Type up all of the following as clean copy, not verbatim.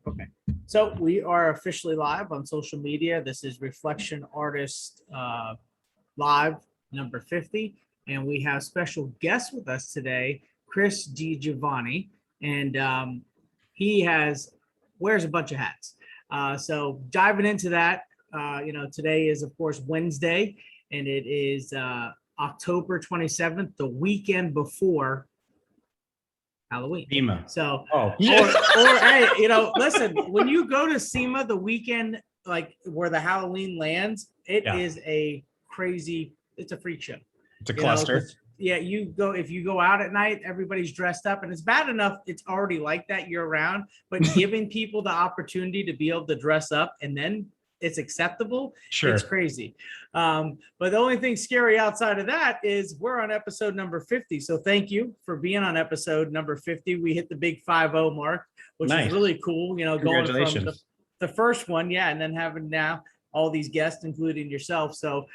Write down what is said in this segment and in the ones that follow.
Okay. So we are officially live on social media. This is Reflection Artist Live number 50. And we have special guests with us today, Chris DiGiovanni. And he wears a bunch of hats. So diving into that, today is, of course, Wednesday, and it is October 27th, the weekend before Halloween. SEMA. So, or hey, listen, when you go to SEMA the weekend, like where the Halloween lands, is a crazy, it's a freak show. It's a cluster. If you go out at night, everybody's dressed up, and it's bad enough it's already like that year round, but giving people the opportunity to be able to dress up and then it's acceptable. Sure. It's crazy. But the only thing scary outside of that is we're on episode number 50. So thank you for being on episode number 50. We hit the big 50 mark, which is really cool. Going from the first one. Yeah. And then having now all these guests, including yourself. So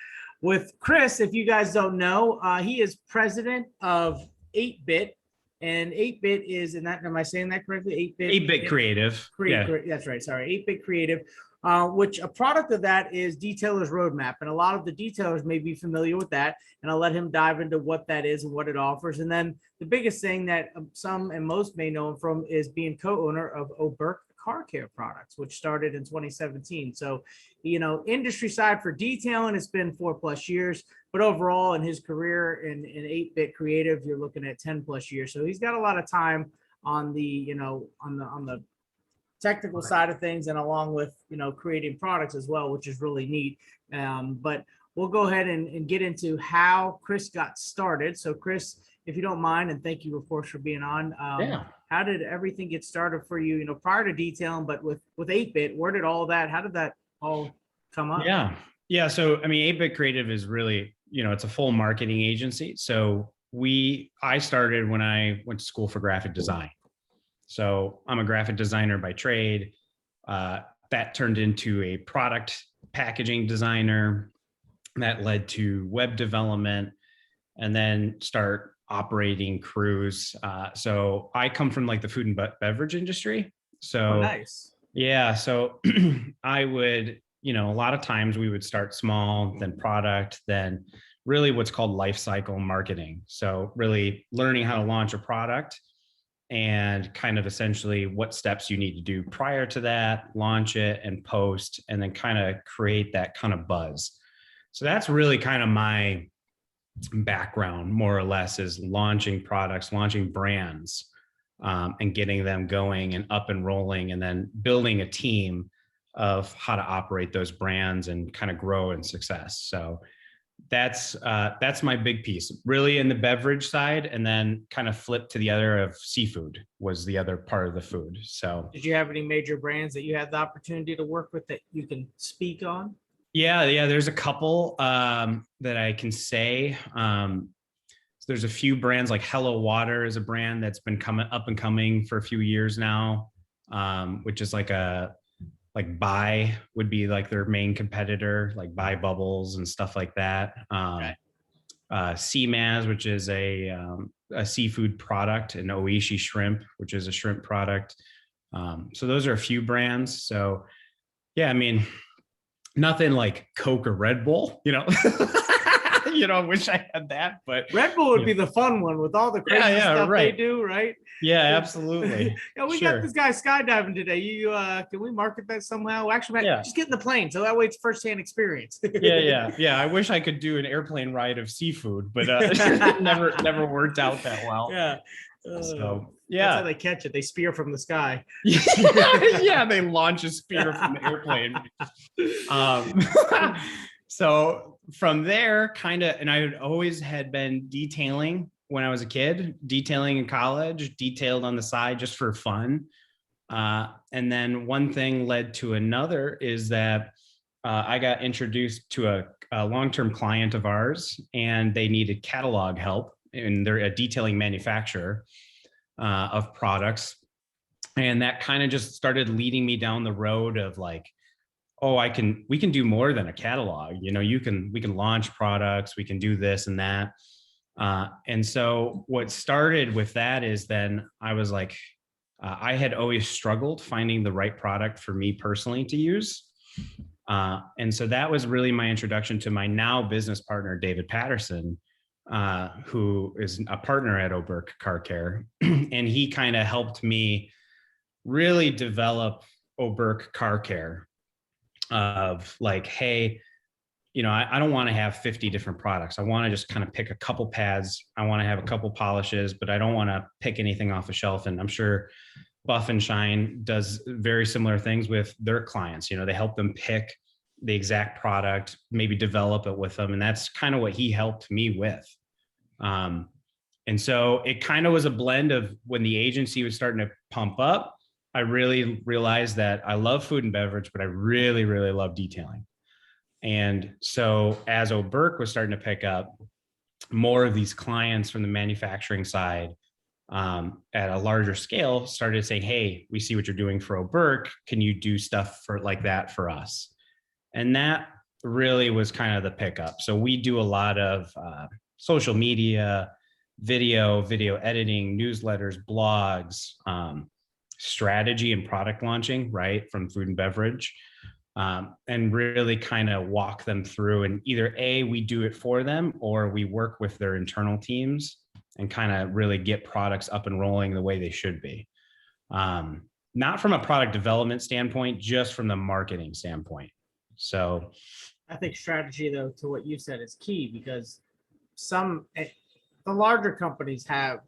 with Chris, if you guys don't know, he is president of 8-bit. And 8-bit is, am I saying that correctly? 8-bit creative. That's right. Sorry. 8-bit creative. Which a product of that is Detailer's Roadmap. And a lot of the detailers may be familiar with that. And I'll let him dive into what that is and what it offers. And then the biggest thing that some and most may know him from is being co-owner of Oberk Car Care Products, which started in 2017. So, industry side for detailing, it's been 4+ years. But overall, in his career in 8-bit creative, you're looking at 10+ years. So he's got a lot of time on the, on the technical side of things, and along with creating products as well, which is really neat. But we'll go ahead and get into how Chris got started. So Chris, if you don't mind, and thank you of course for being on. How did everything get started for you, prior to detailing, but with 8-bit, where did all that, how did that all come up? Yeah. So, 8-bit creative is really, it's a full marketing agency. So I started when I went to school for graphic design. So I'm a graphic designer by trade. That turned into a product packaging designer. That led to web development, and then start operating crews. So I come from like the food and beverage industry. So nice. Yeah. So I would, a lot of times we would start small, then product, then really what's called life cycle marketing. So really learning how to launch a product, and kind of essentially what steps you need to do prior to that, launch it and post, and then kind of create that kind of buzz. So that's really kind of my background, more or less, is launching products, launching brands, and getting them going and up and rolling, and then building a team of how to operate those brands and kind of grow in success. So that's my big piece, really, in the beverage side, and then kind of flip to the other of seafood was the other part of the food. So did you have any major brands that you had the opportunity to work with that you can speak on? Yeah, there's a couple that I can say. So there's a few brands, like Hello Water is a brand that's been coming for a few years now, which is like Bai would be like their main competitor, like Bai Bubbles and stuff like that. Seamaz, which is a seafood product, and Oishi Shrimp, which is a shrimp product. So those are a few brands. So yeah, nothing like Coke or Red Bull, I wish I had that, but Red Bull would be the fun one with all the crazy stuff they do, right? Yeah, absolutely. We got this guy skydiving today. Can we market that somehow? Actually, just get in the plane, so that way it's firsthand experience. Yeah. I wish I could do an airplane ride of seafood, but never worked out that well. Yeah. So that's how they catch it. They spear from the sky. Yeah, they launch a spear from the airplane. So from there, and I had always had been detailing when I was a kid, detailing in college, detailed on the side just for fun. And then one thing led to another, is that I got introduced to a long-term client of ours, and they needed catalog help, and they're a detailing manufacturer of products. And that kind of just started leading me down the road of like, oh, we can do more than a catalog. We can launch products, we can do this and that. And so what started with that is then I was like, I had always struggled finding the right product for me personally to use. And so that was really my introduction to my now business partner, David Patterson, who is a partner at Oberk Car Care. And he kind of helped me really develop Oberk Car Care of like, hey, I don't want to have 50 different products. I want to just kind of pick a couple pads. I want to have a couple polishes, but I don't want to pick anything off the shelf. And I'm sure Buff and Shine does very similar things with their clients. They help them pick the exact product, maybe develop it with them. And that's kind of what he helped me with. And so it kind of was a blend of when the agency was starting to pump up, I really realized that I love food and beverage, but I really, really love detailing. And so as Oberk was starting to pick up, more of these clients from the manufacturing side at a larger scale started saying, hey, we see what you're doing for Oberk. Can you do stuff for like that for us? And that really was kind of the pickup. So we do a lot of social media, video editing, newsletters, blogs, strategy and product launching, right, from food and beverage. And really kind of walk them through, and either we do it for them, or we work with their internal teams and kind of really get products up and rolling the way they should be. Not from a product development standpoint, just from the marketing standpoint. So I think strategy, though, to what you said is key, because the larger companies have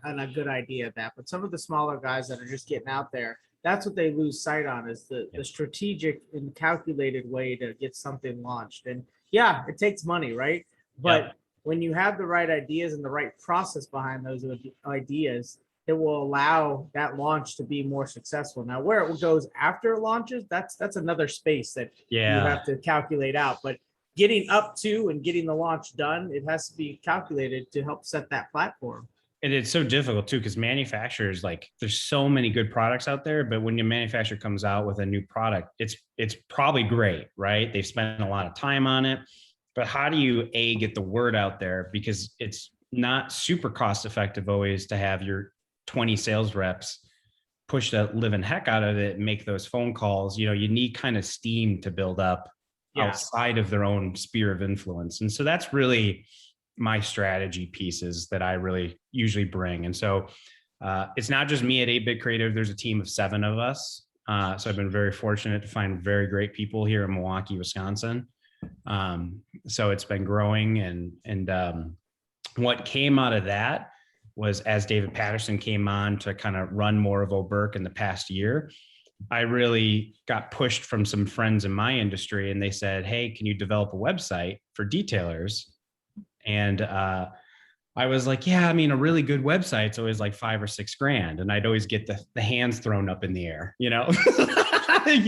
a good idea of that, but some of the smaller guys that are just getting out there, that's what they lose sight on, is the strategic and calculated way to get something launched. And yeah, it takes money, right? But when you have the right ideas and the right process behind those ideas, it will allow that launch to be more successful. Now, where it goes after it launches, that's another space that you have to calculate out. But getting up to and getting the launch done, it has to be calculated to help set that platform. And it's so difficult too, because manufacturers, like, there's so many good products out there, but when your manufacturer comes out with a new product, it's probably great, right? They've spent a lot of time on it, but how do you get the word out there? Because it's not super cost effective always to have your 20 sales reps push the living heck out of it and make those phone calls. You need kind of steam to build up outside of their own sphere of influence. And so that's really my strategy pieces that I really usually bring. And so it's not just me at 8-Bit Creative. There's a team of 7 of us. So I've been very fortunate to find very great people here in Milwaukee, Wisconsin. So it's been growing, and what came out of that was, as David Patterson came on to kind of run more of Oberk in the past year, I really got pushed from some friends in my industry, and they said, hey, can you develop a website for detailers? And I was like, yeah, I mean, a really good website's always like $5 or $6 grand. And I'd always get the hands thrown up in the air, like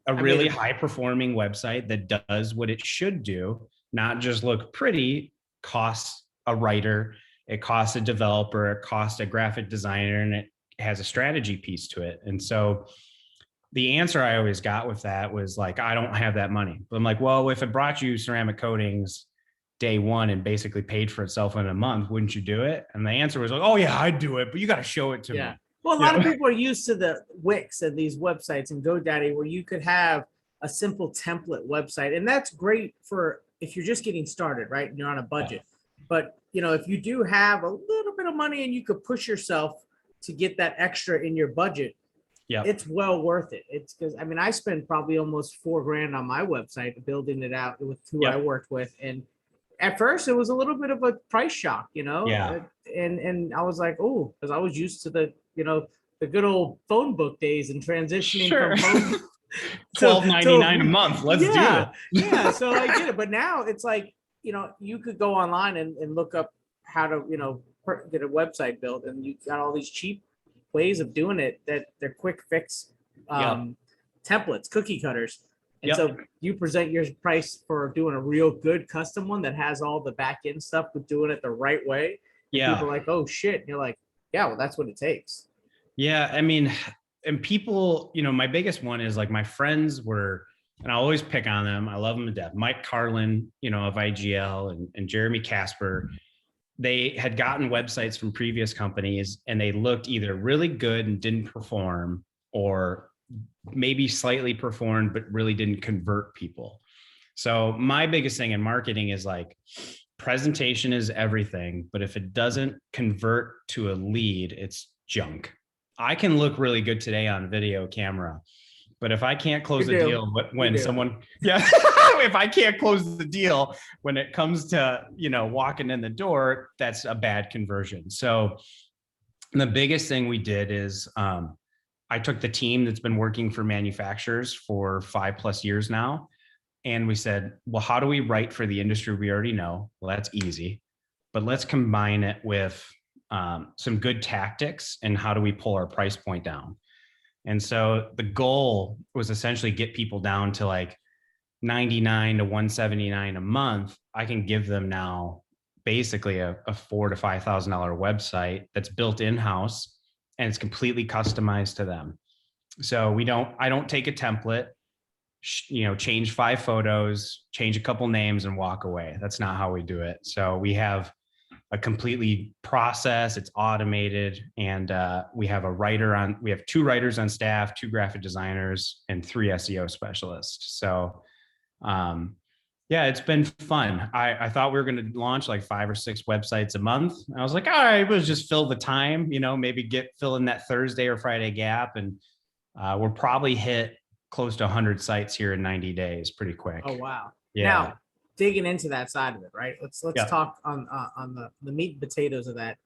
a really high performing website that does what it should do, not just look pretty, costs a writer, it costs a developer, it costs a graphic designer, and it has a strategy piece to it. And so the answer I always got with that was like, I don't have that money. But I'm like, well, if it brought you ceramic coatings day one and basically paid for itself in a month, wouldn't you do it? And the answer was like, oh yeah, I'd do it, but you got to show it to me. Well, a lot of people are used to the Wix and these websites and GoDaddy, where you could have a simple template website. And that's great for if you're just getting started, right? And you're on a budget. But if you do have a little bit of money and you could push yourself to get that extra in your budget, it's well worth it. It's because, I spent probably almost $4 grand on my website building it out with who I worked with. And at first it was a little bit of a price shock, and I was like, oh, because I was used to the good old phone book days and transitioning from phone $12.99 a month. Let's do it. Yeah, so I get it. But now it's like, you could go online and look up how to, get a website built, and you got all these cheap ways of doing it that they're quick fix templates, cookie cutters. And so you present your price for doing a real good custom one that has all the back end stuff, with doing it the right way. Yeah. People are like, oh shit. And you're like, yeah, well, that's what it takes. Yeah. And people, my biggest one is like my friends were, and I always pick on them, I love them to death, Mike Carlin, of IGL, and Jeremy Casper. they had gotten websites from previous companies and they looked either really good and didn't perform, or maybe slightly performed, but really didn't convert people. So my biggest thing in marketing is like, presentation is everything, but if it doesn't convert to a lead, it's junk. I can look really good today on video camera, but if I can't close a deal when someone, yeah, if I can't close the deal when it comes to, walking in the door, that's a bad conversion. So the biggest thing we did is I took the team that's been working for manufacturers for 5+ years now, and we said, well, how do we write for the industry we already know? Well, that's easy, but let's combine it with some good tactics, and how do we pull our price point down? And so the goal was essentially get people down to like 99 to 179 a month. I can give them now basically a $4,000 to $5,000 website that's built in-house, and it's completely customized to them. So I don't take a template, change 5 photos, change a couple names and walk away. That's not how we do it. So we have a completely process, it's automated, and we have 2 writers on staff, 2 graphic designers, and 3 SEO specialists. So yeah, it's been fun. I thought we were going to launch like 5 or 6 websites a month. I was like, all right, let's just fill the time, maybe fill in that Thursday or Friday gap. And we'll probably hit close to 100 sites here in 90 days, pretty quick. Oh, wow. Yeah. Now, digging into that side of it, right? Let's Yeah. talk on the meat and potatoes of that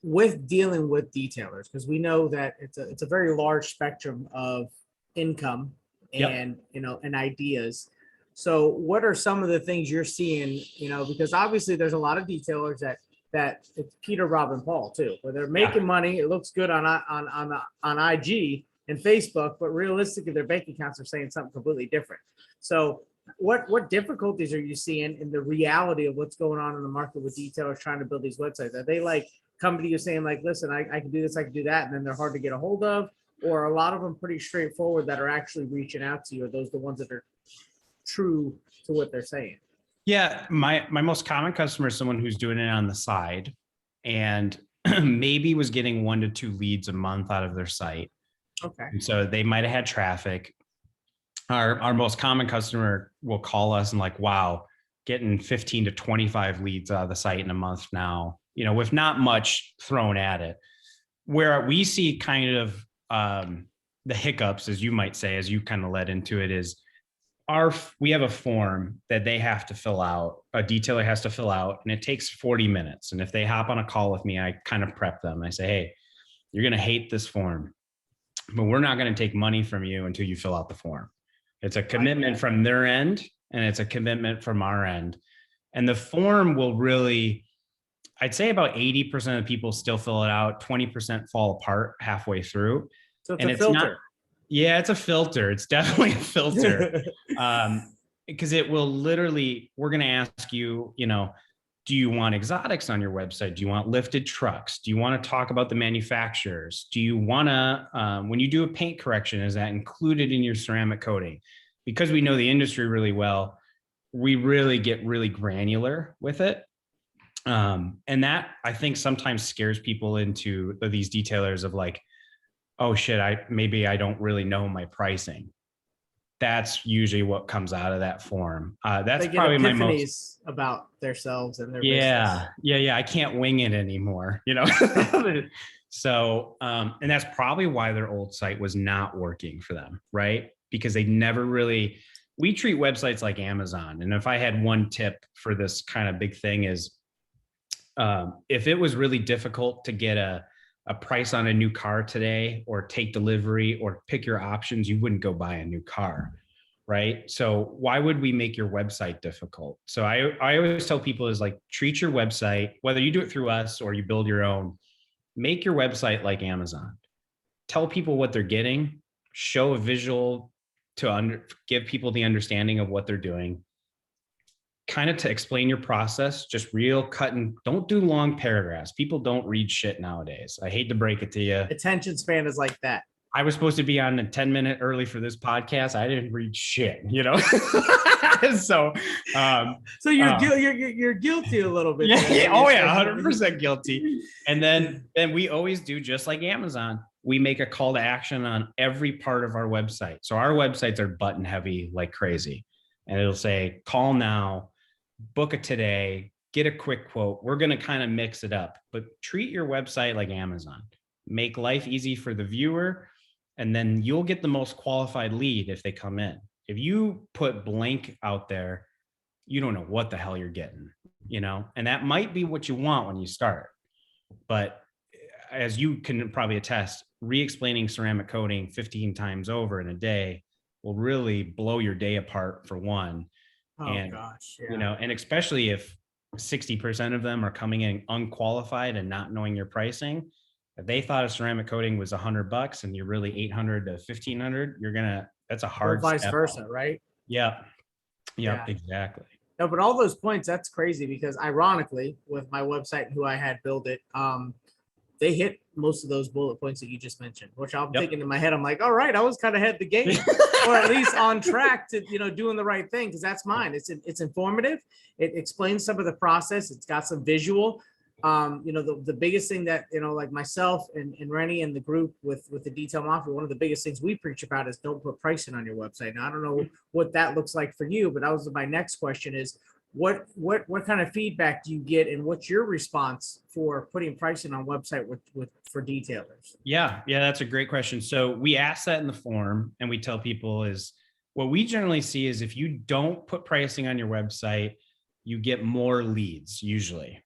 with dealing with detailers, because we know that it's a very large spectrum of income and, and ideas. So what are some of the things you're seeing, because obviously there's a lot of detailers that it's Peter, Rob, and Paul too, where they're making money. It looks good on IG and Facebook, but realistically their bank accounts are saying something completely different. So what difficulties are you seeing in the reality of what's going on in the market with detailers trying to build these websites? Are they like coming to you saying like, listen, I can do this, I can do that, and then they're hard to get a hold of? Or are a lot of them pretty straightforward that are actually reaching out to you? Are those the ones that are true to what they're saying? Yeah, my most common customer is someone who's doing it on the side and maybe was getting 1 to 2 leads a month out of their site. Okay. And so they might have had traffic. Our most common customer will call us and like, wow, getting 15 to 25 leads out of the site in a month now, with not much thrown at it. Where we see kind of the hiccups, as you might say, as you kind of led into it, is we have a form that they have to fill out, a detailer has to fill out, and it takes 40 minutes. And if they hop on a call with me, I kind of prep them. I say, hey, you're going to hate this form, but we're not going to take money from you until you fill out the form. It's a commitment from their end, and it's a commitment from our end. And the form will really, I'd say about 80% of people still fill it out, 20% fall apart halfway through. So it's a filter. Yeah, it's a filter. It's definitely a filter. Because it will literally, we're going to ask you, do you want exotics on your website? Do you want lifted trucks? Do you want to talk about the manufacturers? Do you want to, when you do a paint correction, is that included in your ceramic coating? Because we know the industry really well, we really get really granular with it. And that, I think, sometimes scares people into these detailers of like, oh shit, maybe I don't really know my pricing. That's usually what comes out of that form. That's probably my most about themselves and their business. Yeah. I can't wing it anymore, So, and that's probably why their old site was not working for them, right? Because they never really, we treat websites like Amazon. And if I had one tip for this kind of big thing is, if it was really difficult to get a price on a new car today, or take delivery, or pick your options, you wouldn't go buy a new car, right? So why would we make your website difficult? So I always tell people is like, treat your website, whether you do it through us or you build your own, make your website like Amazon. Tell people what they're getting, show a visual to give people the understanding of what they're doing, kind of to explain your process, just real cut, and don't do long paragraphs. People don't read shit nowadays. I hate to break it to you. Attention span is like that. I was supposed to be on a 10-minute early for this podcast. I didn't read shit, so So you're guilty a little bit. yeah, oh yeah, 100% guilty. And then we always do just like Amazon. We make a call to action on every part of our website. So our websites are button heavy like crazy. And it'll say, call now, book it today, get a quick quote. We're going to kind of mix it up, but treat your website like Amazon. Make life easy for the viewer, and then you'll get the most qualified lead if they come in. If you put blank out there, you don't know what the hell you're getting, and that might be what you want when you start. But as you can probably attest, re-explaining ceramic coating 15 times over in a day will really blow your day apart, for one. Oh gosh, yeah. And especially if 60% of them are coming in unqualified and not knowing your pricing. If they thought a ceramic coating was $100 and you're really 800 to 1500, that's a hard vice versa, right? Yeah. Exactly. No, but all those points, that's crazy, because ironically, with my website and who I had build it, they hit most of those bullet points that you just mentioned, which I'm thinking in my head, I'm like, all right, I was kind of ahead the game, or at least on track to, doing the right thing. Cause that's mine. It's informative. It explains some of the process. It's got some visual. The biggest thing that, like myself and Rennie and the group with the Detail Mafia, one of the biggest things we preach about is don't put pricing on your website. Now, I don't know what that looks like for you, but that was my next question is, what kind of feedback do you get, and what's your response for putting pricing on website for detailers? Yeah, that's a great question. So we ask that in the form, and we tell people is what we generally see is if you don't put pricing on your website, you get more leads usually.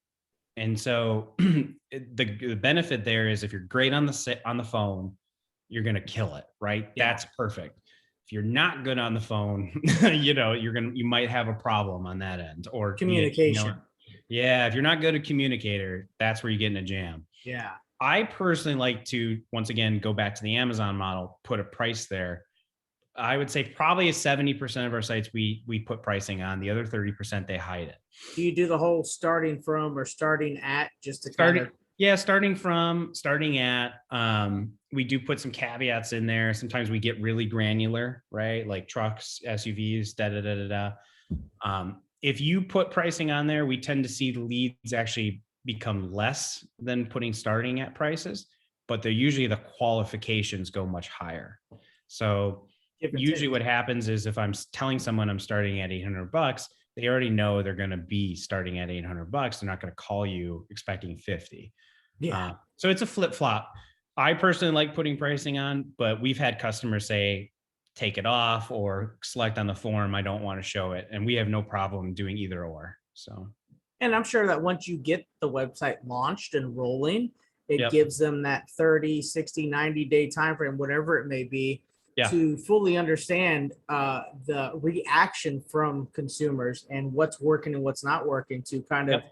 And so the benefit there is if you're great on the phone, you're going to kill it, right? Yeah. That's perfect. If you're not good on the phone, you might have a problem on that end, or communication. If you're not good at communicator, that's where you get in a jam. Yeah. I personally like to, once again, go back to the Amazon model, put a price there. I would say probably 70% of our sites we put pricing on. The other 30% they hide it. Do you do the whole starting from or starting at, just to kind of? Yeah, starting at. We do put some caveats in there. Sometimes we get really granular, right? Like trucks, SUVs, if you put pricing on there, we tend to see the leads actually become less than putting starting at prices, but they're usually the qualifications go much higher. So usually what happens is if I'm telling someone I'm starting at $800, they already know they're going to be starting at $800. They're not going to call you expecting 50. Yeah. So it's a flip flop. I personally like putting pricing on, but we've had customers say, take it off or select on the form, I don't want to show it. And we have no problem doing either or. So. And I'm sure that once you get the website launched and rolling, it gives them that 30, 60, 90-day time frame, whatever it may be, to fully understand the reaction from consumers and what's working and what's not working, to kind of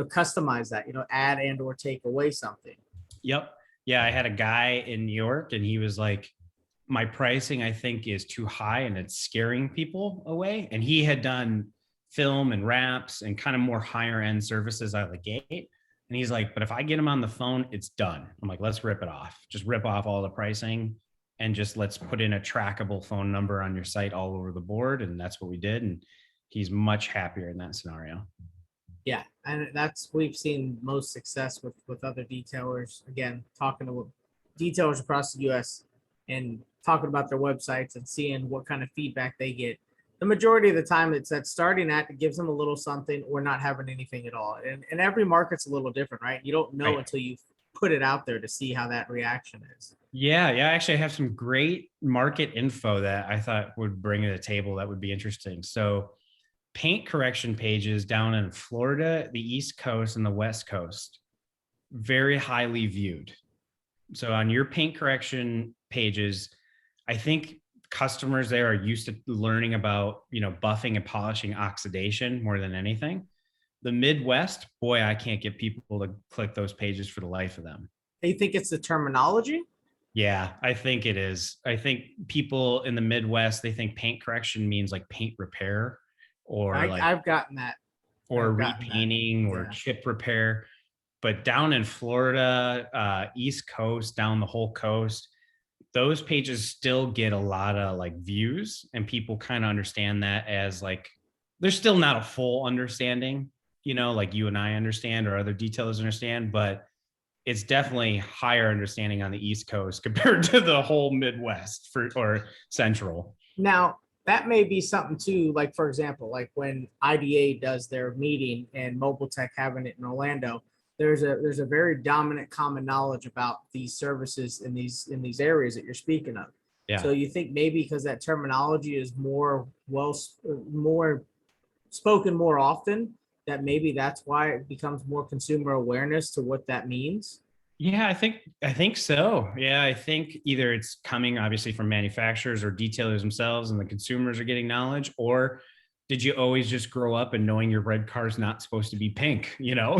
customize that, add and or take away something. Yeah, I had a guy in New York, and he was like, my pricing I think is too high and it's scaring people away. And he had done film and wraps and kind of more higher end services out of the gate. And he's like, but if I get him on the phone, it's done. I'm like, let's rip it off. Just rip off all the pricing and just let's put in a trackable phone number on your site all over the board. And that's what we did. And he's much happier in that scenario. Yeah. And we've seen most success with other detailers, again, talking to detailers across the US and talking about their websites and seeing what kind of feedback they get. The majority of the time it's that starting at, it gives them a little something, or not having anything at all. And every market's a little different, right? You don't know until you put it out there to see how that reaction is. Yeah. Actually, I have some great market info that I thought would bring to the table that would be interesting. So paint correction pages down in Florida, the East Coast and the West Coast, very highly viewed. So on your paint correction pages, I think customers there are used to learning about, buffing and polishing oxidation more than anything. The Midwest, boy, I can't get people to click those pages for the life of them. You think it's the terminology? Yeah, I think it is. I think people in the Midwest, they think paint correction means like paint repair, or I've gotten that. Or repainting or chip repair. But down in Florida, East Coast, down the whole coast, those pages still get a lot of like views, and people kind of understand that as like, there's still not a full understanding, like you and I understand or other detailers understand, but it's definitely higher understanding on the East Coast compared to the whole Midwest or Central. Now, that may be something too, like for example, like when IDA does their meeting and Mobile Tech having it in Orlando, there's a very dominant common knowledge about these services in these areas that you're speaking of. Yeah. So you think maybe because that terminology is more spoken more often, that maybe that's why it becomes more consumer awareness to what that means? Yeah, I think so. Yeah, I think either it's coming obviously from manufacturers or detailers themselves, and the consumers are getting knowledge, or did you always just grow up and knowing your red car is not supposed to be pink? Yeah.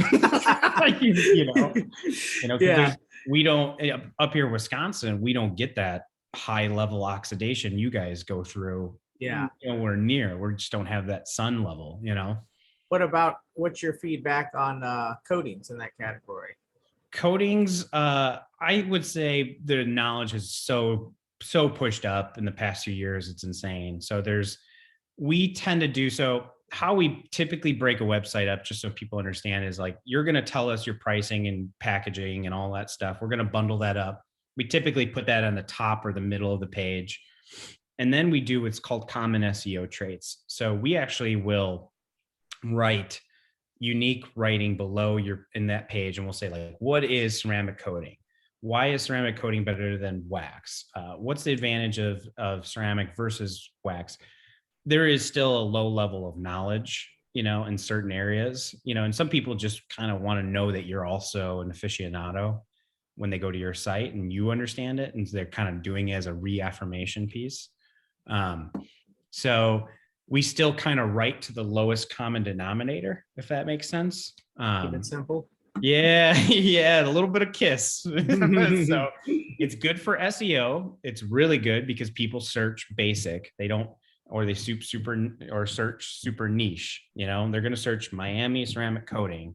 We don't up here in Wisconsin, we don't get that high level oxidation you guys go through. Yeah. Nowhere near. We just don't have that sun level. What's your feedback on coatings in that category? Coatings, I would say the knowledge is so pushed up in the past few years. It's insane. So we tend to do so. How we typically break a website up, just so people understand, is like, you're going to tell us your pricing and packaging and all that stuff. We're going to bundle that up. We typically put that on the top or the middle of the page. And then we do what's called common SEO traits. So we actually will write unique writing below in that page, and we'll say like, what is ceramic coating? Why is ceramic coating better than wax? What's the advantage of ceramic versus wax? There is still a low level of knowledge, in certain areas, and some people just kind of want to know that you're also an aficionado when they go to your site and you understand it, and they're kind of doing it as a reaffirmation piece. So we still kind of write to the lowest common denominator, if that makes sense. Keep it simple. Yeah, yeah, a little bit of KISS. So it's good for SEO. It's really good because people search basic. They don't, or they search super niche. They're going to search Miami ceramic coating,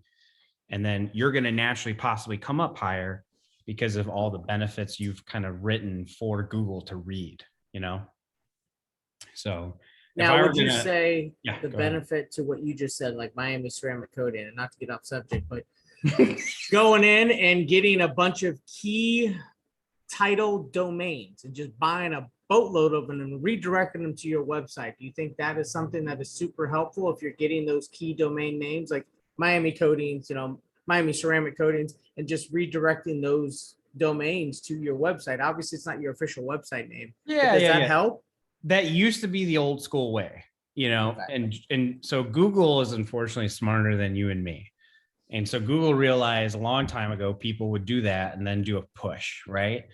and then you're going to naturally possibly come up higher because of all the benefits you've kind of written for Google to read. So now, would you say the go ahead. benefit to what you just said, like Miami ceramic coating, and not to get off subject, but going in and getting a bunch of key title domains and just buying a boatload of them and redirecting them to your website? Do you think that is something that is super helpful if you're getting those key domain names like Miami coatings, Miami ceramic coatings, and just redirecting those domains to your website? Obviously, it's not your official website name. Yeah, does that help? That used to be the old school way, Okay. and so Google is unfortunately smarter than you and me. And so Google realized a long time ago, people would do that and then do a push, right?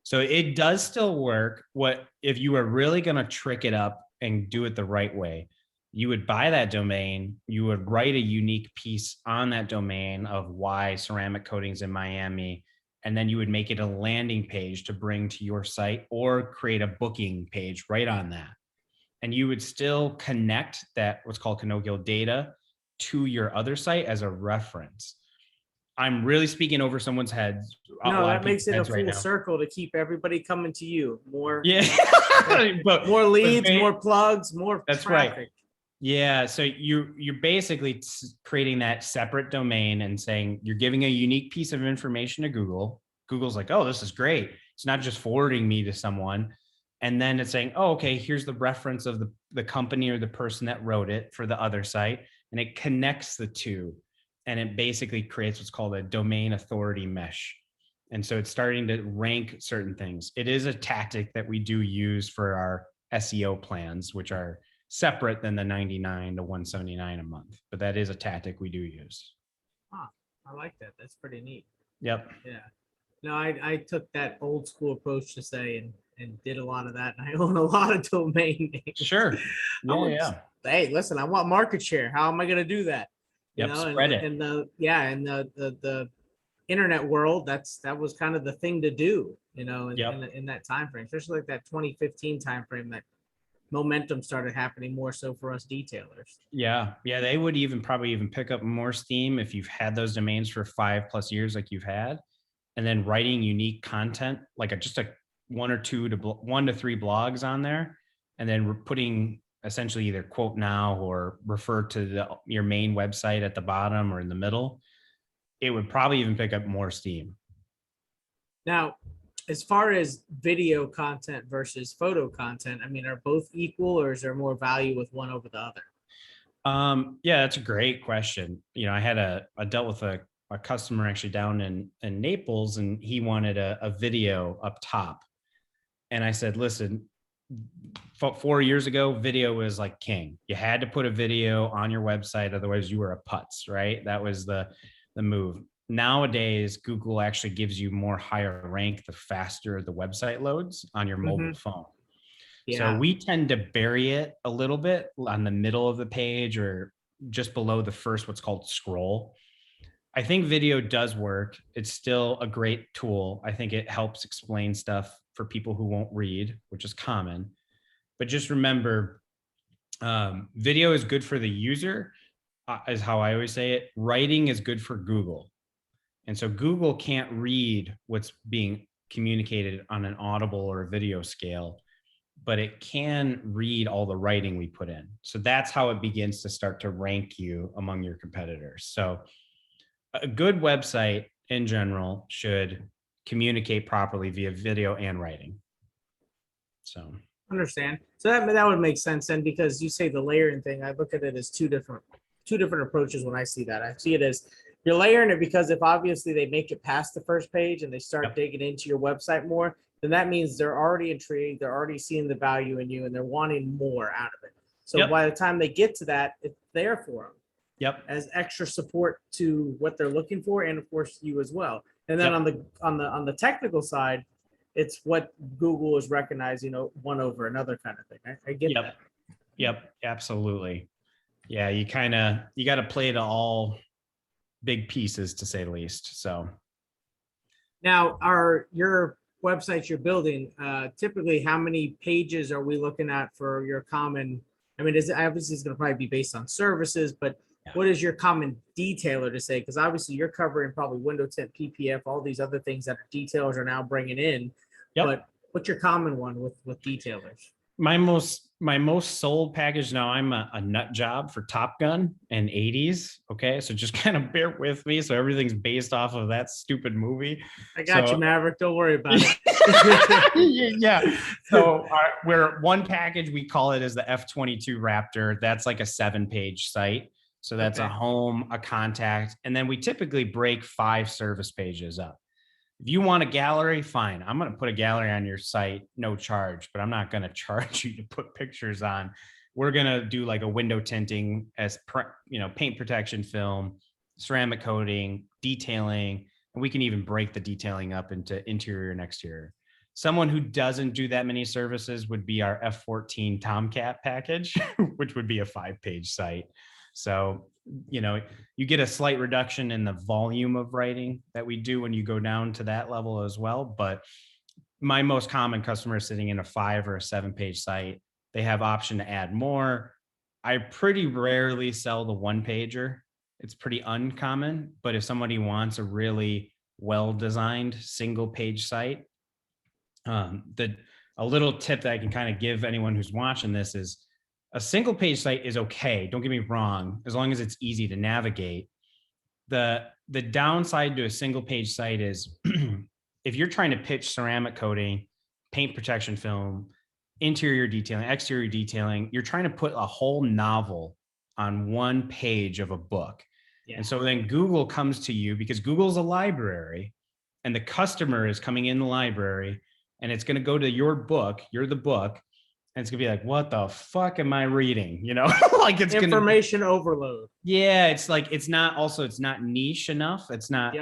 So it does still work. What if you were really going to trick it up and do it the right way? You would buy that domain, you would write a unique piece on that domain of why ceramic coatings in Miami, and then you would make it a landing page to bring to your site or create a booking page right on that. And you would still connect that what's called colloquial data to your other site as a reference. I'm really speaking over someone's heads. No, that makes it a full circle to keep everybody coming to you. More, but more leads, more plugs, more that's traffic. Right. Yeah. So you're basically creating that separate domain and saying you're giving a unique piece of information to Google. Google's like, oh, this is great. It's not just forwarding me to someone. And then it's saying, oh, okay, here's the reference of the company or the person that wrote it for the other site. And it connects the two. And it basically creates what's called a domain authority mesh. And so it's starting to rank certain things. It is a tactic that we do use for our SEO plans, which are separate than the 99 to 179 a month. But that is a tactic we do use. Huh, I like that. That's pretty neat. Yep. Yeah. No, I took that old school approach to say and did a lot of that. And I own a lot of domain names. Sure. Yeah. Hey, listen, I want market share. How am I going to do that? Spread it. And the internet world, that was kind of the thing to do, in that time frame, especially like that 2015 time frame, that momentum started happening more so for us detailers. Yeah. They would probably pick up more steam if you've had those domains for 5+ years, like you've had, and then writing unique content, like just a 1 to 3 blogs on there, and then we're putting essentially either quote now or refer to your main website at the bottom or in the middle, it would probably even pick up more steam. Now, as far as video content versus photo content, I mean, are both equal, or is there more value with one over the other? Yeah, that's a great question. I dealt with a customer actually down in Naples, and he wanted a video up top. And I said, listen, 4 years ago, video was like king. You had to put a video on your website, otherwise you were a putz, right? That was the move. Nowadays, Google actually gives you more higher rank the faster the website loads on your mobile phone. Yeah. So we tend to bury it a little bit on the middle of the page or just below the first, what's called scroll. I think video does work. It's still a great tool. I think it helps explain stuff for people who won't read, which is common. But just remember, video is good for the user, is how I always say it. Writing is good for Google. And so Google can't read what's being communicated on an audible or a video scale, but it can read all the writing we put in. So that's how it begins to start to rank you among your competitors. So a good website in general should communicate properly via video and writing. So understand. So that would make sense then, because you say the layering thing, I look at it as two different approaches when I see that. I see it as you're layering it because if obviously they make it past the first page and they start digging into your website more, then that means they're already intrigued, they're already seeing the value in you, and they're wanting more out of it. So by the time they get to that, it's there for them. As extra support to what they're looking for, and of course you as well. And then on the technical side, it's what Google is recognizing, one over another kind of thing. I get that. Yep, absolutely. Yeah, you got to play to all big pieces, to say the least. So now, are your websites you're building, typically how many pages are we looking at for your common? I mean, obviously it's going to probably be based on services, but what is your common detailer to say? Because obviously you're covering probably window tint, PPF, all these other things that detailers are now bringing in. But what's your common one with detailers? My most sold package now, I'm a nut job for Top Gun and 80s. Okay, so just kind of bear with me. So everything's based off of that stupid movie. I got you, Maverick. Don't worry about it. Yeah. So we're one package, we call it as the F-22 Raptor. That's like a 7-page site. So that's a home, a contact, and then we typically break 5 service pages up. If you want a gallery, fine. I'm going to put a gallery on your site, no charge, but I'm not going to charge you to put pictures on. We're going to do like a window tinting as, paint protection film, ceramic coating, detailing, and we can even break the detailing up into interior and exterior. Someone who doesn't do that many services would be our F-14 Tomcat package, which would be a 5-page site. So, you get a slight reduction in the volume of writing that we do when you go down to that level as well. But my most common customer is sitting in a 5 or a 7-page site. They have option to add more. I pretty rarely sell the 1-pager. It's pretty uncommon, but if somebody wants a really well-designed single-page site, a little tip that I can kind of give anyone who's watching this is, a single page site is okay. Don't get me wrong, as long as it's easy to navigate. The downside to a single page site is if you're trying to pitch ceramic coating, paint protection film, interior detailing, exterior detailing, you're trying to put a whole novel on one page of a book. And so then Google comes to you because Google's a library and the customer is coming in the library and it's going to go to your book. You're the book. And it's gonna be like, what the fuck am I reading? Like it's information overload. Yeah, it's like it's not niche enough. It's not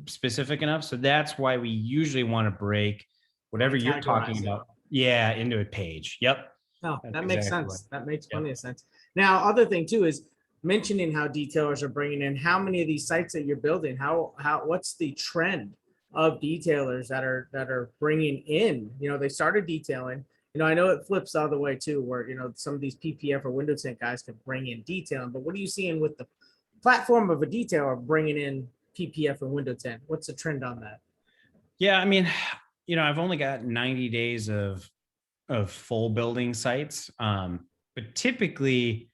specific enough. So that's why we usually want to break whatever you're talking about. Yeah, into a page. Yep. No, that makes sense. That makes plenty of sense. Now, other thing too is mentioning how detailers are bringing in. How many of these sites that you're building? What's the trend of detailers that are bringing in? They started detailing. I know it flips the other way too, where, some of these PPF or window tint guys can bring in detailing, but what are you seeing with the platform of a detailer bringing in PPF and window tint? What's the trend on that? Yeah, I mean, I've only got 90 days of full building sites. But typically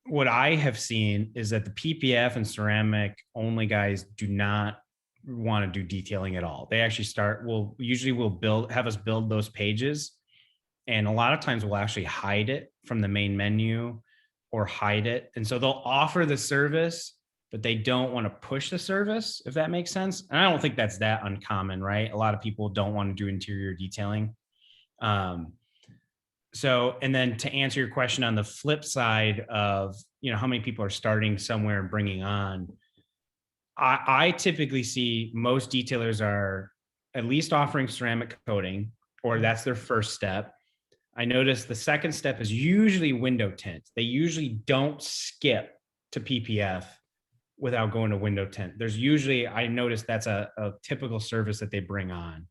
what I have seen is that the PPF and ceramic only guys do not want to do detailing at all. They actually have us build those pages. And a lot of times we'll actually hide it from the main menu or hide it. And so they'll offer the service, but they don't want to push the service, if that makes sense. And I don't think that's that uncommon, right? A lot of people don't want to do interior detailing. And then to answer your question on the flip side of, how many people are starting somewhere and bringing on, I typically see most detailers are at least offering ceramic coating, or that's their first step. I notice the second step is usually window tint. They usually don't skip to PPF without going to window tint. I notice that's a typical service that they bring on.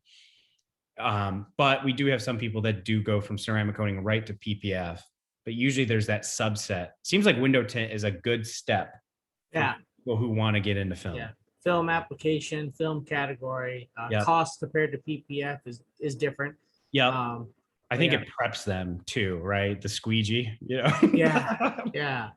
But we do have some people that do go from ceramic coating right to PPF, but usually there's that subset. Seems like window tint is a good step. Yeah. People who want to get into film. Yeah. Film application, film category, Yep. cost compared to PPF is different. Yeah. I think it preps them too, right? The squeegee, Yeah.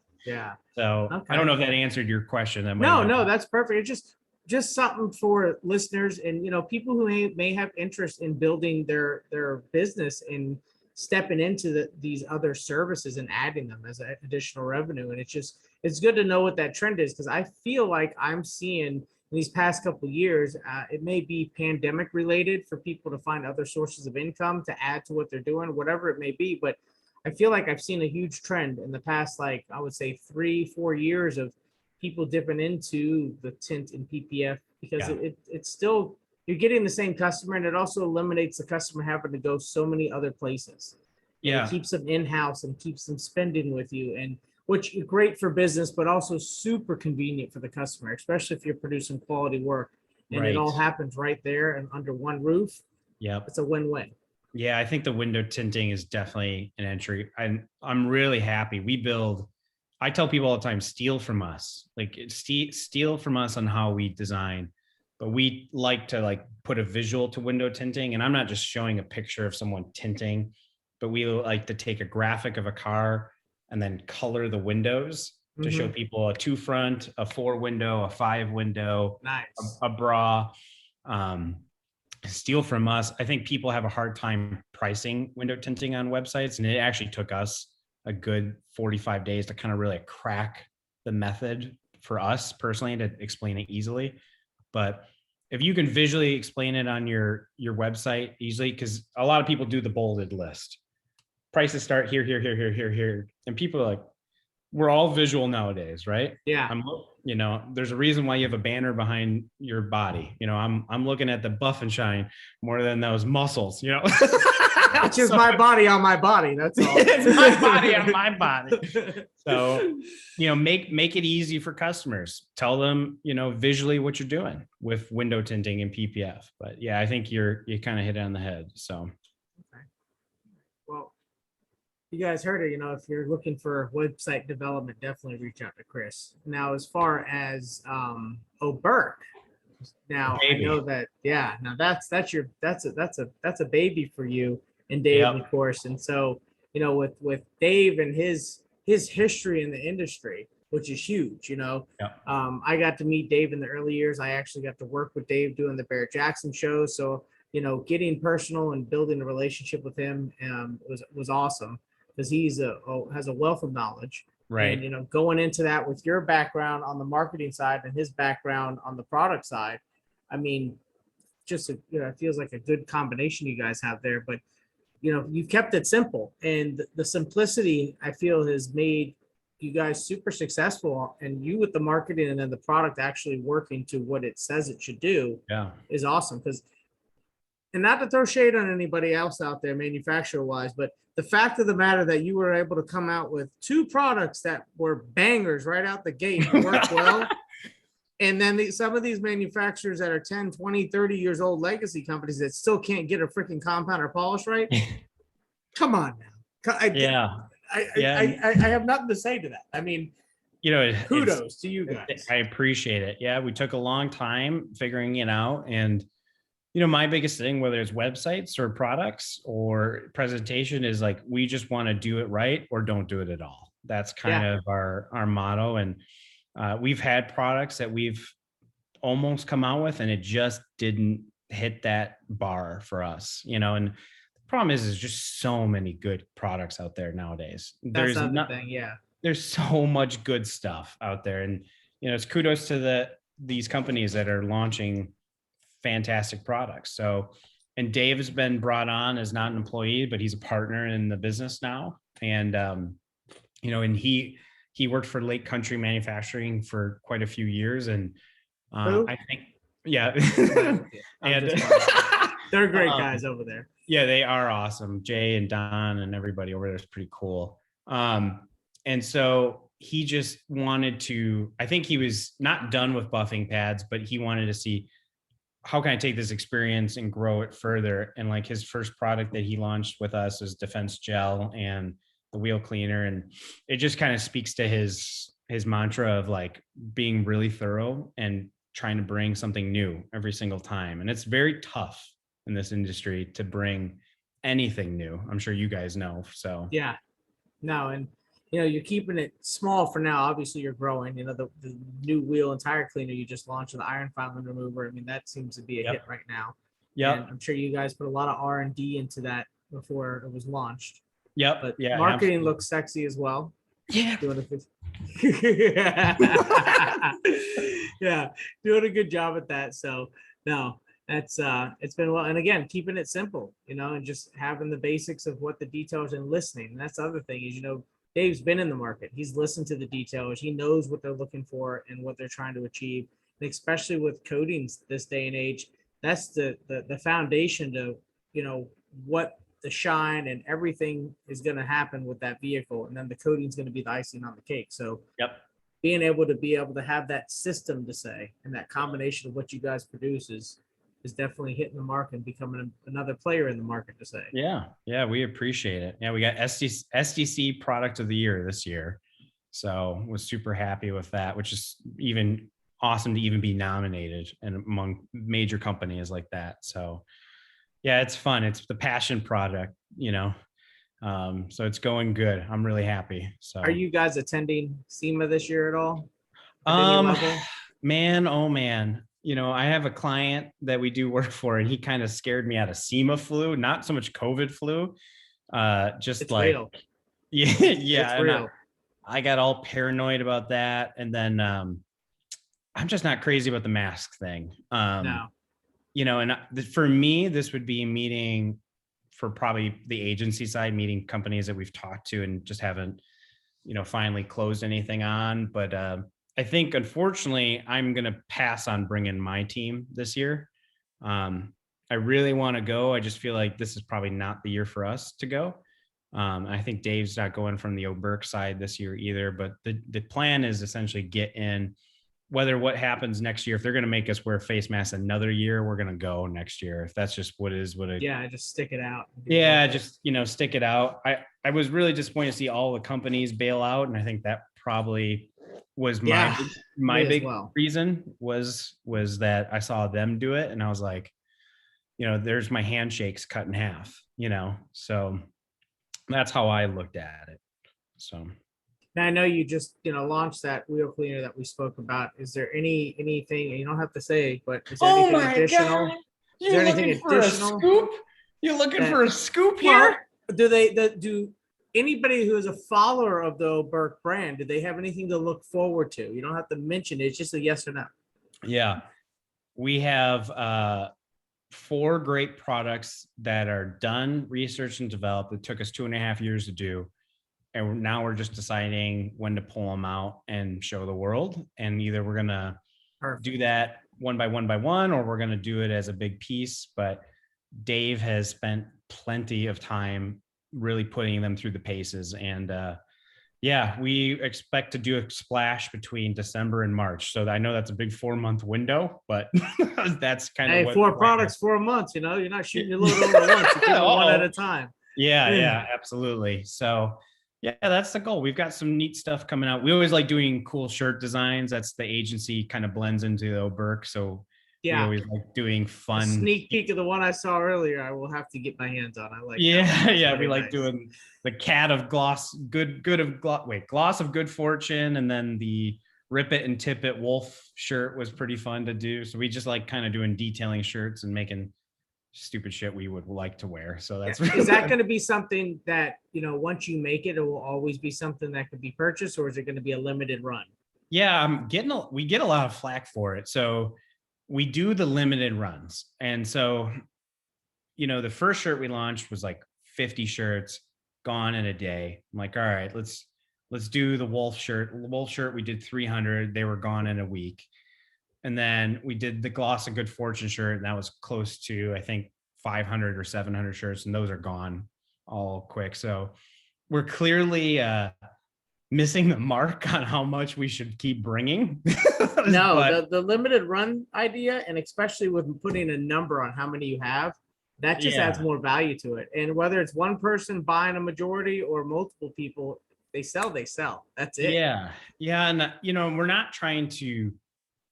So Okay. I don't know if that answered your question. No, that's perfect. It's just something for listeners and, people who may have interest in building their business and stepping into these other services and adding them as an additional revenue. And it's good to know what that trend is, because I feel like I'm seeing in these past couple of years, it may be pandemic related for people to find other sources of income to add to what they're doing, whatever it may be. But I feel like I've seen a huge trend in the past, I would say 3-4 years of people dipping into the tint and PPF, because it's still, you're getting the same customer, and it also eliminates the customer having to go so many other places. And it keeps them in-house and keeps them spending with you, and which is great for business, but also super convenient for the customer, especially if you're producing quality work and it all happens right there and under one roof. Yep. It's a win-win. Yeah, I think the window tinting is definitely an entry. I'm really happy. I tell people all the time, steal from us. Steal from us on how we design. But we like to put a visual to window tinting. And I'm not just showing a picture of someone tinting, but we like to take a graphic of a car and then color the windows to show people a 2 front, a 4 window, a 5 window, nice, a bra. Steal from us. I think people have a hard time pricing window tinting on websites, and it actually took us a good 45 days to kind of really crack the method for us personally to explain it easily. But if you can visually explain it on your website easily, because a lot of people do the bolded list. Prices start here. And people are like, we're all visual nowadays, right? Yeah. There's a reason why you have a banner behind your body. I'm looking at the buff and shine more than those muscles, It's just my body on my body. That's all. It's my body on my body. So, make it easy for customers. Tell them, visually what you're doing with window tinting and PPF. But yeah, I think you kind of hit it on the head. So. Okay. Well, you guys heard it. If you're looking for website development, definitely reach out to Chris. Now, as far as Oberk, now I know that now that's a baby for you and Dave, of course. And so with Dave and his history in the industry, which is huge. I got to meet Dave in the early years. I actually got to work with Dave doing the Barrett Jackson show. So getting personal and building a relationship with him was awesome, because he's has a wealth of knowledge. Right. And, going into that with your background on the marketing side and his background on the product side, I mean, just, it feels like a good combination you guys have there. But, you've kept it simple, and the simplicity, I feel, has made you guys super successful, and you with the marketing and then the product actually working to what it says it should do is awesome. Because, and not to throw shade on anybody else out there manufacturer wise, but the fact of the matter that you were able to come out with 2 products that were bangers right out the gate and worked well. And then some of these manufacturers that are 10, 20, 30 years old legacy companies that still can't get a freaking compound or polish right. Come on now. I have nothing to say to that. I mean, kudos to you guys. I appreciate it. Yeah, we took a long time figuring it out, and My biggest thing, whether it's websites or products or presentation, is like, we just want to do it right or don't do it at all. That's kind Yeah, of our motto. And we've had products that we've almost come out with and it just didn't hit that bar for us, and the problem is just so many good products out there nowadays. that's the other thing. Yeah. There's so much good stuff out there. And it's kudos to these companies that are launching fantastic products. So, and Dave has been brought on as not an employee, but he's a partner in the business now. And and he worked for Lake Country Manufacturing for quite a few years. And Who? I think, yeah. I'm And they're great guys over there. yeah, they are awesome. Jay and Don and everybody over there is pretty cool. And so he just wanted to, I think he was not done with buffing pads, but he wanted to see, how can I take this experience and grow it further? And like, his first product that he launched with us is Defense Gel and the wheel cleaner. And it just kind of speaks to his mantra of like being really thorough and trying to bring something new every single time. And it's very tough in this industry to bring anything new. I'm sure you guys know. So Yeah. No, and you're keeping it small for now. Obviously, you're growing. The new wheel and tire cleaner you just launched, the iron filing remover. I mean, that seems to be a hit right now. Yep. And I'm sure you guys put a lot of R&D into that before it was launched. Yep. But yeah, marketing absolutely. looks sexy as well. Yeah. Yeah, doing a good job at that. So no, that's it's been well. And again, keeping it simple, and just having the basics of what the details and listening. And that's the other thing is, Dave's been in the market. He's listened to the details. He knows what they're looking for and what they're trying to achieve. And especially with coatings this day and age, that's the foundation to, what the shine and everything is going to happen with that vehicle. And then the coating is going to be the icing on the cake. So Yep. being able to have that system to say, and that combination of what you guys produce is definitely hitting the mark and becoming another player in the market to say. Yeah. Yeah. We appreciate it. Yeah. We got SDC product of the year this year. So was super happy with that, which is even awesome to even be nominated and among major companies like that. So yeah, it's fun. It's the passion product, so it's going good. I'm really happy. So are you guys attending SEMA this year at all? Man, oh man. I have a client that we do work for, and he kind of scared me out of SEMA flu, not so much COVID flu. Just it's like, real. Yeah, yeah. It's real. I got all paranoid about that. And then I'm just not crazy about the mask thing. No. And for me, this would be a meeting for probably the agency side, meeting companies that we've talked to and just haven't, finally closed anything on. But I think, unfortunately, I'm going to pass on bringing my team this year. I really want to go. I just feel like this is probably not the year for us to go. I think Dave's not going from the Oberk side this year either. But the plan is essentially get in. Whether what happens next year, if they're going to make us wear face masks another year, we're going to go next year. If that's just yeah, just stick it out. Yeah, just stick it out. I was really disappointed to see all the companies bail out, and I think that probably was my big reason was that I saw them do it, and I was like, there's my handshakes cut in half. So that's how I looked at it. So. Now I know you just launched that wheel cleaner that we spoke about. Is there anything, and you don't have to say, but is there anything additional? God. Is there anything additional? Scoop? You're looking for a scoop here? Do anybody who is a follower of the Oberk brand, do they have anything to look forward to? You don't have to mention it. It's just a yes or no. Yeah. We have 4 great products that are done, researched, and developed. It took us 2.5 years to do. And now we're just deciding when to pull them out and show the world. And either we're going to do that one by one, or we're going to do it as a big piece. But Dave has spent plenty of time really putting them through the paces. And we expect to do a splash between December and March. So I know that's a big 4-month window, but that's kind of 4 products, 4 months, you're not shooting your load over once, you're doing one at a time. Yeah, absolutely. So yeah, that's the goal. We've got some neat stuff coming out. We always like doing cool shirt designs. That's the agency kind of blends into the Oberk. So We Yeah. always like doing A fun. sneak peek of the one I saw earlier, I will have to get my hands on. I like that Yeah, one. It's yeah. We very like nice. doing the cat of gloss, gloss of good fortune, and then the rip it and tip it wolf shirt was pretty fun to do. So we just like kind of doing detailing shirts and making stupid shit we would like to wear. So Yeah. that's Is that going to be something that, once you make it, it will always be something that could be purchased, or is it going to be a limited run? Yeah, we get a lot of flack for it. So we do the limited runs. And so, the first shirt we launched was like 50 shirts gone in a day. I'm like, all right, let's do the wolf shirt. The wolf shirt, we did 300. They were gone in a week. And then we did the gloss of good fortune shirt, and that was close to, I think, 500 or 700 shirts, and those are gone all quick. So we're clearly missing the mark on how much we should keep bringing. No, But the limited run idea, and especially with putting a number on how many you have, that just adds yeah, more value to it. And whether it's one person buying a majority or multiple people, they sell, they sell. That's it. yeah, and we're not trying to,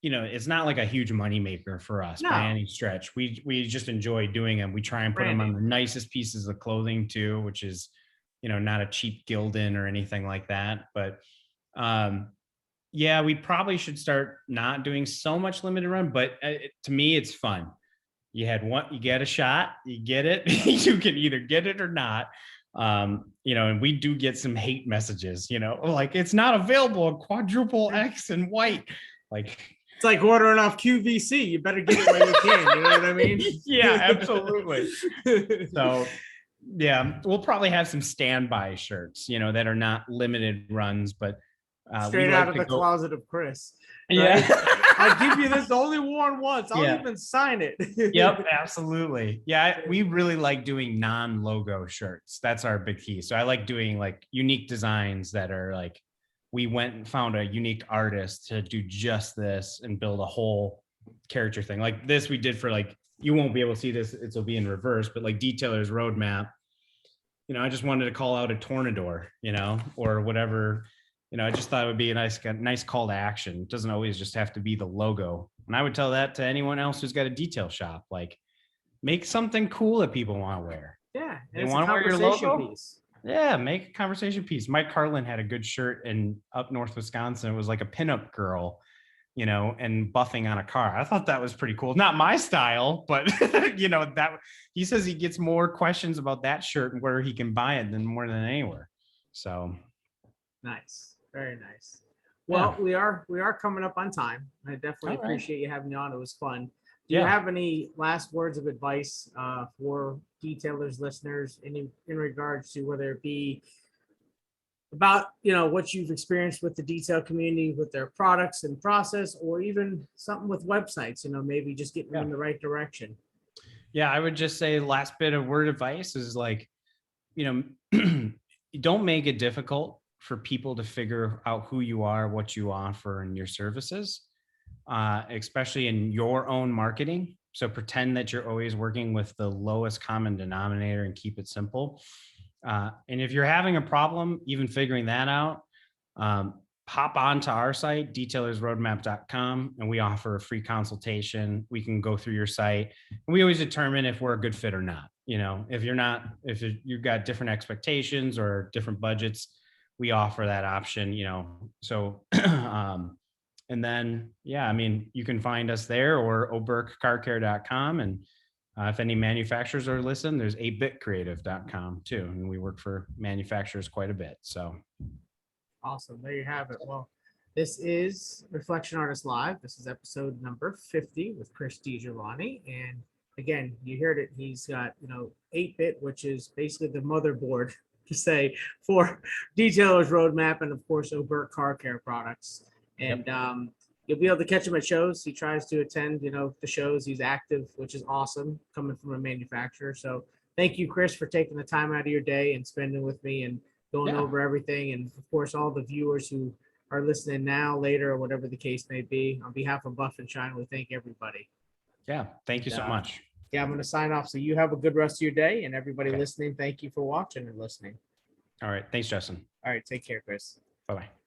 it's not like a huge money maker for us by No, any stretch. We just enjoy doing them. We try and put them on branding. the nicest pieces of clothing too, which is, not a cheap Gildan or anything like that. But yeah, we probably should start not doing so much limited run. But to me, it's fun. You get a shot, you get it. You can either get it or not. And we do get some hate messages, like it's not available in quadruple X and white. Like, It's like ordering off QVC. You better get it when you can. You know what I mean? yeah, absolutely. So yeah, we'll probably have some standby shirts, that are not limited runs, but we Straight out like of to the go. closet of Chris. Yeah. Right? I give you this only worn once. I'll Yeah. even sign it. Yep, absolutely. Yeah, we really like doing non-logo shirts. That's our big key. So I like doing like unique designs that are like, we went and found a unique artist to do just this and build a whole character thing. Like this we did for like, you won't be able to see this, it'll be in reverse, but like Detailer's Roadmap. I just wanted to call out a Tornador, or whatever. I just thought it would be a nice call to action. It doesn't always just have to be the logo. And I would tell that to anyone else who's got a detail shop, like make something cool that people want to wear. Yeah. They And it's a want to wear your conversation logo. piece. Yeah, make a conversation piece. Mike Carlin had a good shirt in up north Wisconsin. It was like a pinup girl, and buffing on a car. I thought that was pretty cool. Not my style, but that he says he gets more questions about that shirt and where he can buy it than more than anywhere. So Nice. Very nice. Well, yeah. we are coming up on time. I definitely All right. appreciate you having me on. It was fun. Do you Yeah. have any last words of advice for detailers, listeners, in regards to whether it be about what you've experienced with the detail community with their products and process, or even something with websites, maybe just getting them in the right direction? Yeah, I would just say last bit of word advice is like, don't make it difficult for people to figure out who you are, what you offer, and your services, especially in your own marketing. So pretend that you're always working with the lowest common denominator and keep it simple. And if you're having a problem even figuring that out, hop onto our site, detailersroadmap.com, and we offer a free consultation. We can go through your site, and we always determine if we're a good fit or not. If you've got different expectations or different budgets, we offer that option, so, and then, yeah, I mean, you can find us there or oberkcarcare.com. And if any manufacturers are listening, there's 8bitcreative.com too. And we work for manufacturers quite a bit. So Awesome. There you have it. Well, this is Reflection Artist Live. This is episode number 50 with Chris DiGiovanni. And again, you heard it. He's got, 8-bit, which is basically the motherboard to say for Detailer's Roadmap, and of course, Oberk Car Care products. And you'll be able to catch him at shows. He tries to attend, the shows. He's active, which is awesome coming from a manufacturer. So thank you, Chris, for taking the time out of your day and spending with me and going over everything. And of course, all the viewers who are listening now, later, or whatever the case may be, on behalf of Buff and Shine, we thank everybody. Yeah. Thank you so much. Yeah, I'm going to sign off. So you have a good rest of your day, and everybody listening, thank you for watching and listening. All right. Thanks, Justin. All right. Take care, Chris. Bye-bye.